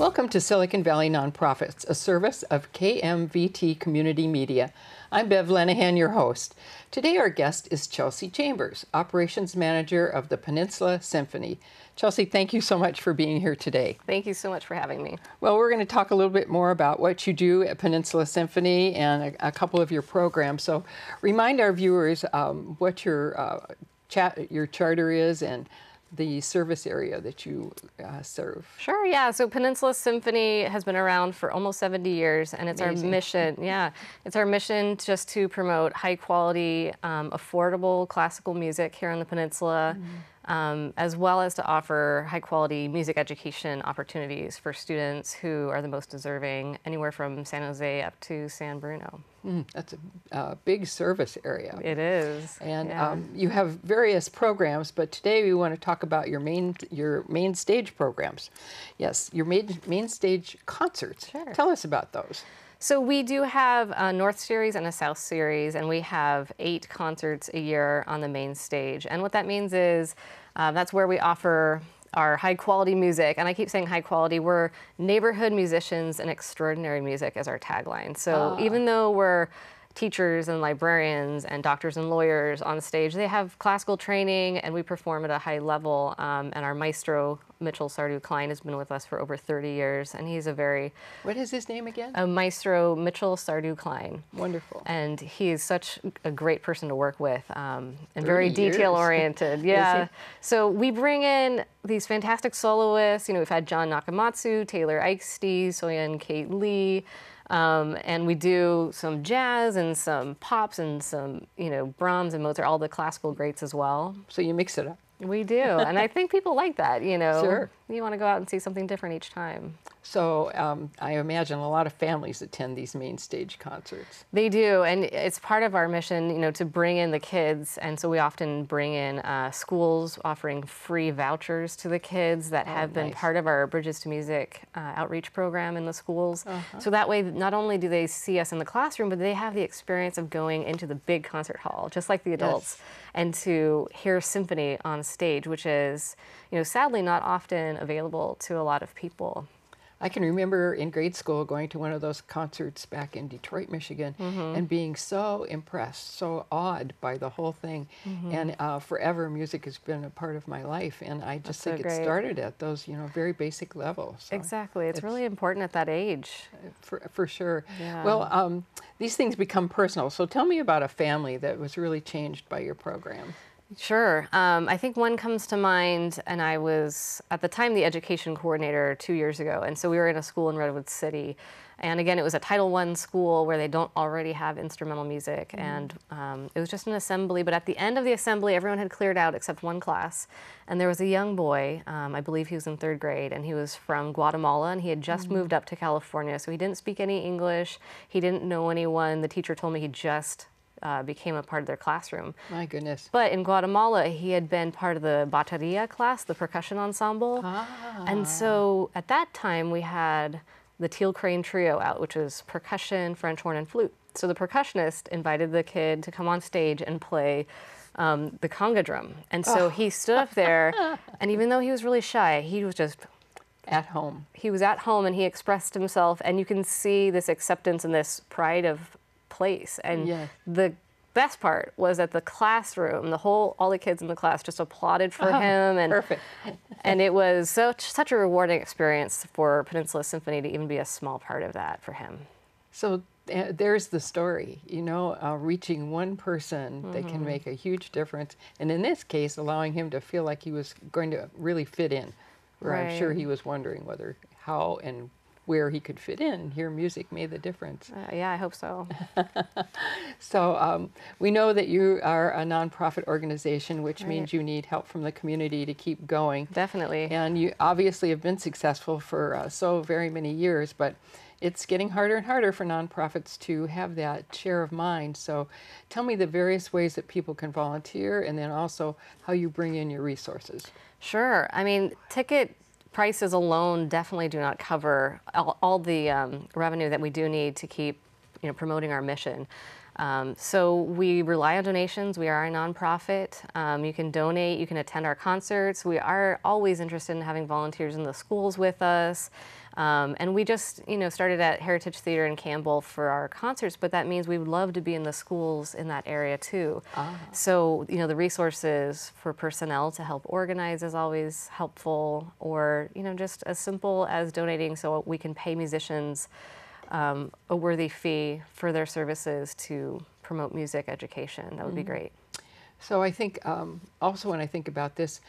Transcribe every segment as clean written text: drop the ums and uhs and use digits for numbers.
Welcome to Silicon Valley Nonprofits, a service of KMVT Community Media. I'm Bev Lenahan, your host. Today our guest is Chelsea Chambers, Operations Manager of the Peninsula Symphony. Chelsea, thank you so much for being here today. Thank you so much for having me. Well, we're going to talk a little bit more about what you do at Peninsula Symphony and a couple of your programs. So remind our viewers what your charter is and the service area that you serve. Sure, yeah. So Peninsula Symphony has been around for almost 70 years, and it's Amazing. our mission, it's our mission just to promote high quality, affordable classical music here on the peninsula, as well as to offer high quality music education opportunities for students who are the most deserving, anywhere from San Jose up to San Bruno. That's a big service area. It is. And you have various programs, but today we want to talk about your main stage programs. Yes, your main stage concerts. Sure. Tell us about those. So we do have a North Series and a South Series, and we have 8 concerts a year on the main stage. And what that means is that's where we offer our high quality music, and I keep saying high quality, we're neighborhood musicians and extraordinary music as our tagline. So even though we're teachers and librarians and doctors and lawyers on stage, they have classical training and we perform at a high level. And our maestro, Mitchell Sardu-Klein, has been with us for over 30 years, and he's a very... What is his name again? Maestro Mitchell Sardu-Klein. Wonderful. And he is such a great person to work with and very detail-oriented. Yeah. So we bring in these fantastic soloists. You know, we've had John Nakamatsu, Taylor Eichste, Soyeon Kate Lee, and we do some jazz and some pops and some, Brahms and Mozart, all the classical greats as well. So you mix it up. We do, and I think people like that, Sure. You want to go out and see something different each time. So I imagine a lot of families attend these main stage concerts. They do, and it's part of our mission, to bring in the kids, and so we often bring in schools offering free vouchers to the kids that have been part of our Bridges to Music outreach program in the schools. So that way, not only do they see us in the classroom, but they have the experience of going into the big concert hall, just like the adults, and to hear symphony on stage, which is, sadly not often available to a lot of people. I can remember in grade school going to one of those concerts back in Detroit, Michigan, and being so impressed, so awed by the whole thing. And forever, music has been a part of my life, and I just think it started at those, very basic levels. So exactly, it's really important at that age. For sure. Yeah. Well, these things become personal. So tell me about a family that was really changed by your program. Sure. I think one comes to mind, and I was, at the time, the education coordinator 2 years ago, and so we were in a school in Redwood City. And again, it was a Title I school where they don't already have instrumental music, and it was just an assembly, but at the end of the assembly, everyone had cleared out except one class, and there was a young boy, I believe he was in 3rd grade, and he was from Guatemala, and he had just moved up to California, so he didn't speak any English, he didn't know anyone. The teacher told me he just became a part of their classroom. My goodness. But in Guatemala, he had been part of the bateria class, the percussion ensemble. And so at that time, we had the Teal Crane Trio out, which was percussion, French horn, and flute. So the percussionist invited the kid to come on stage and play the conga drum. And so he stood up there, and even though he was really shy, he was just at home. He was at home, and he expressed himself, and you can see this acceptance and this pride of place. And the best part was that the classroom, all the kids in the class just applauded for him. And perfect. And it was such a rewarding experience for Peninsula Symphony to even be a small part of that for him. So there's the story, reaching one person that can make a huge difference. And in this case, allowing him to feel like he was going to really fit in, where I'm sure he was wondering how and where he could fit in. Here, music made the difference. Yeah, I hope so. So we know that you are a nonprofit organization, which means you need help from the community to keep going. Definitely. And you obviously have been successful for so very many years, but it's getting harder and harder for nonprofits to have that share of mind. So tell me the various ways that people can volunteer, and then also how you bring in your resources. Sure. I mean, ticket prices alone definitely do not cover all the revenue that we do need to keep promoting our mission. So we rely on donations. We are a nonprofit. You can donate, you can attend our concerts. We are always interested in having volunteers in the schools with us. And we just, started at Heritage Theater in Campbell for our concerts, but that means we would love to be in the schools in that area too. So, the resources for personnel to help organize is always helpful, or, just as simple as donating so we can pay musicians a worthy fee for their services to promote music education. That would be great. So I think also when I think about this,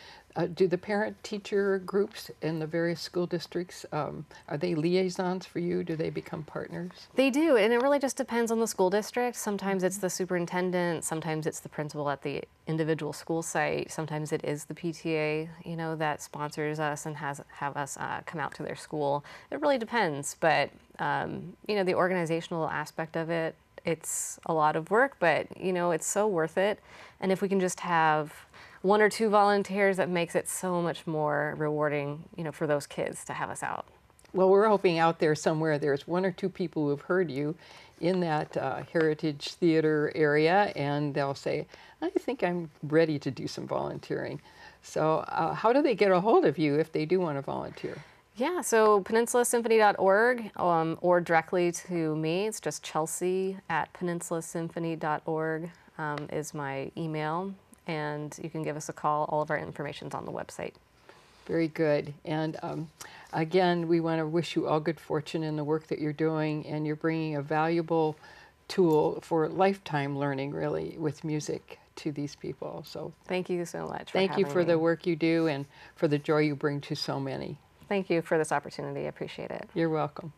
do the parent-teacher groups in the various school districts, are they liaisons for you? Do they become partners? They do, and it really just depends on the school district. Sometimes it's the superintendent, sometimes it's the principal at the individual school site, sometimes it is the PTA, that sponsors us and have us come out to their school. It really depends, but the organizational aspect of it, it's a lot of work, but it's so worth it. And if we can just have 1 or 2 volunteers, that makes it so much more rewarding, for those kids to have us out. Well, we're hoping out there somewhere there's 1 or 2 people who have heard you in that Heritage Theater area, and they'll say, I think I'm ready to do some volunteering. So how do they get a hold of you if they do want to volunteer? Yeah, so peninsulaSymphony.org, or directly to me. It's just Chelsea@peninsulaSymphony.org is my email, and you can give us a call. All of our information's on the website. Very good. And again, we want to wish you all good fortune in the work that you're doing, and you're bringing a valuable tool for lifetime learning, really, with music to these people. So thank you so much. Thank you for the work you do and for the joy you bring to so many. Thank you for this opportunity. I appreciate it. You're welcome.